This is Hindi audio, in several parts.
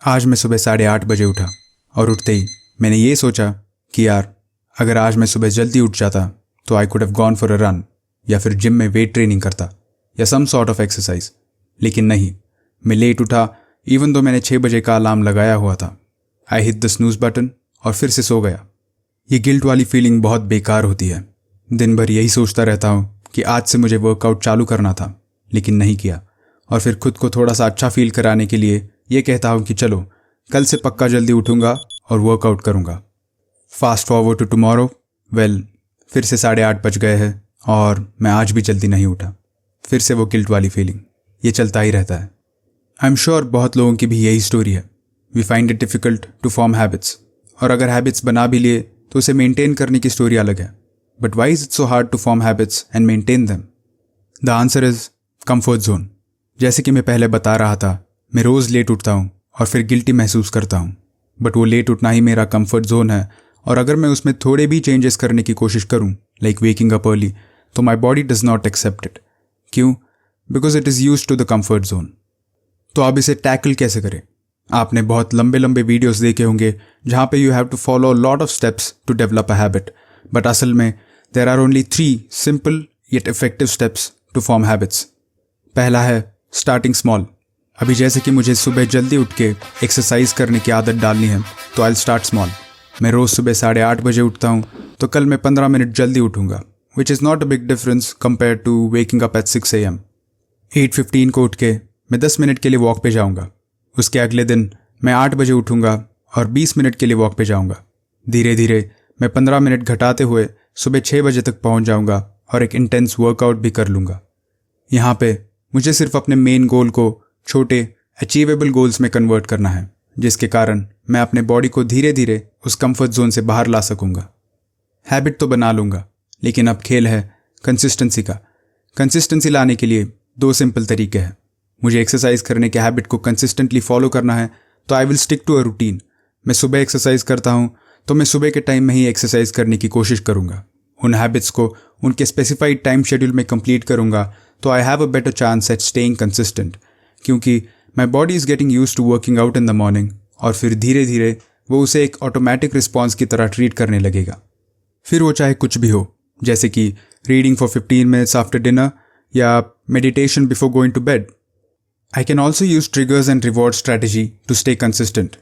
आज मैं सुबह 8:30 बजे उठा और उठते ही मैंने ये सोचा कि यार अगर आज मैं सुबह जल्दी उठ जाता तो I could have gone for a run या फिर जिम में वेट ट्रेनिंग करता या सम सॉर्ट ऑफ एक्सरसाइज। लेकिन नहीं, मैं लेट उठा इवन दो मैंने 6 बजे का अलार्म लगाया हुआ था। I hit the snooze button और फिर से सो गया। ये गिल्ट वाली फीलिंग बहुत बेकार होती है। दिन भर यही सोचता रहता हूँ कि आज से मुझे वर्कआउट चालू करना था लेकिन नहीं किया, और फिर खुद को थोड़ा सा अच्छा फील कराने के लिए ये कहता हूँ कि चलो कल से पक्का जल्दी उठूंगा और वर्कआउट करूंगा। Fast forward to tomorrow, well फिर से 8:30 बज गए हैं और मैं आज भी जल्दी नहीं उठा। फिर से वो गिल्ट वाली फीलिंग, ये चलता ही रहता है। आई एम श्योर बहुत लोगों की भी यही स्टोरी है। We find it difficult to form habits, और अगर हैबिट्स बना भी लिए तो उसे मेंटेन करने की स्टोरी अलग है। But why is it so hard to form habits and maintain them? The answer is comfort zone. जैसे कि मैं पहले बता रहा था, मैं रोज़ लेट उठता हूँ और फिर गिल्टी महसूस करता हूँ, बट वो लेट उठना ही मेरा कंफर्ट जोन है। और अगर मैं उसमें थोड़े भी चेंजेस करने की कोशिश करूँ, लाइक वेकिंग अप अर्ली, तो my body does not accept it. क्यों? Because it is use to the comfort zone. तो अब इसे टैकल कैसे करें? आपने बहुत लंबे लंबे वीडियोस देखे होंगे जहाँ पे you have to follow lot of steps to develop a habit, but असल में there are only 3 simple yet effective steps to form habits. पहला है स्टार्टिंग स्मॉल। अभी जैसे कि मुझे सुबह जल्दी उठ के एक्सरसाइज करने की आदत डालनी है, तो आई विल स्टार्ट स्मॉल। मैं रोज़ सुबह 8:30 बजे उठता हूँ, तो कल मैं 15 मिनट जल्दी उठूँगा, which is not a big difference compare to waking up at 6 AM। 8:15 को उठ के मैं 10 मिनट के लिए वॉक पे जाऊँगा। उसके अगले दिन मैं 8 बजे उठूँगा और 20 मिनट के लिए वॉक पे जाऊँगा। धीरे धीरे मैं 15 मिनट घटाते हुए सुबह 6 बजे तक पहुँच जाऊँगा और एक इंटेंस वर्कआउट भी कर लूँगा। यहाँ पे मुझे सिर्फ अपने मेन गोल को छोटे अचीवेबल गोल्स में कन्वर्ट करना है, जिसके कारण मैं अपने बॉडी को धीरे धीरे उस कंफर्ट जोन से बाहर ला सकूँगा। हैबिट तो बना लूँगा, लेकिन अब खेल है कंसिस्टेंसी का। कंसिस्टेंसी लाने के लिए 2 सिंपल तरीके हैं। मुझे एक्सरसाइज करने के हैबिट को कंसिस्टेंटली फॉलो करना है, तो I will stick to a routine. मैं सुबह एक्सरसाइज करता हूँ, तो मैं सुबह के टाइम में ही एक्सरसाइज करने की कोशिश करूँगा। उन हैबिट्स को उनके स्पेसिफाइड टाइम शेड्यूल में कंप्लीट करूँगा, तो I have a better chance at staying consistent, क्योंकि my body is getting use to working out in the morning, और फिर धीरे धीरे वो उसे एक ऑटोमेटिक रिस्पॉन्स की तरह ट्रीट करने लगेगा। फिर वो चाहे कुछ भी हो, जैसे कि reading for 15 minutes after dinner या meditation before going to bed. I can also use triggers and reward strategy to stay consistent.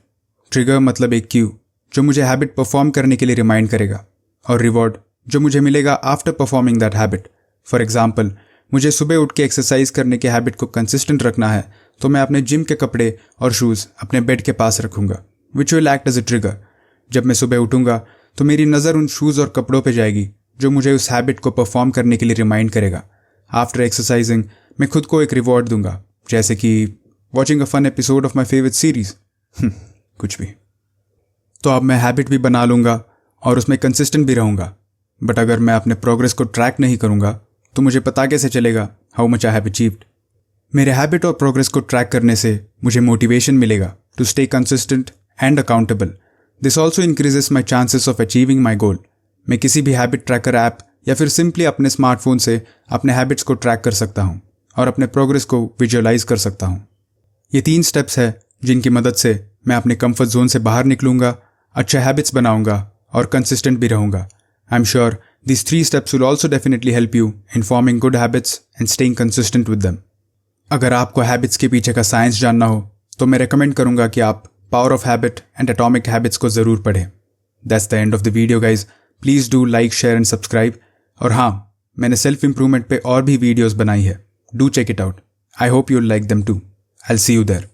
Trigger मतलब एक क्यू जो मुझे हैबिट परफॉर्म करने के लिए रिमाइंड करेगा, और रिवॉर्ड जो मुझे मिलेगा after performing that habit. For example, मुझे सुबह उठ के एक्सरसाइज करने के हैबिट को कंसिस्टेंट रखना है, तो मैं अपने जिम के कपड़े और शूज़ अपने बेड के पास रखूँगा, which will act as a trigger. जब मैं सुबह उठूँगा तो मेरी नज़र उन शूज़ और कपड़ों पर जाएगी जो मुझे उस हैबिट को परफॉर्म करने के लिए रिमाइंड करेगा। आफ्टर एक्सरसाइजिंग मैं खुद को एक रिवॉर्ड दूंगा, जैसे कि watching a fun episode of my favourite series, कुछ भी। तो अब मैं हैबिट भी बना लूँगा और उसमें कंसिस्टेंट भी रहूँगा। बट अगर मैं अपने प्रोग्रेस को ट्रैक नहीं करूँगा, तो मुझे पता कैसे चलेगा how much I have achieved? मेरे हैबिट और प्रोग्रेस को ट्रैक करने से मुझे मोटिवेशन मिलेगा to stay consistent and accountable. This also increases my chances of achieving my goal. मैं किसी भी हैबिट ट्रैकर ऐप या फिर सिंपली अपने स्मार्टफोन से अपने हैबिट्स को ट्रैक कर सकता हूँ और अपने प्रोग्रेस को विजुअलाइज कर सकता हूँ। ये 3 स्टेप्स हैं जिनकी मदद से मैं अपने कंफर्ट जोन से बाहर निकलूँगा, अच्छे हैबिट्स बनाऊँगा और कंसिस्टेंट भी रहूँगा। I am sure these 3 steps will also definitely help you in forming good habits and staying consistent with them. अगर आपको हैबिट्स के पीछे का साइंस जानना हो, तो मैं रेकमेंड करूँगा कि आप power of habit and atomic habits को ज़रूर पढ़ें। That's the end of the video guys. Please do like, share and subscribe. और हाँ, मैंने सेल्फ इम्प्रूवमेंट पे और भी वीडियोस बनाई है. Do check it out. I hope you'll like them too. I'll see you there.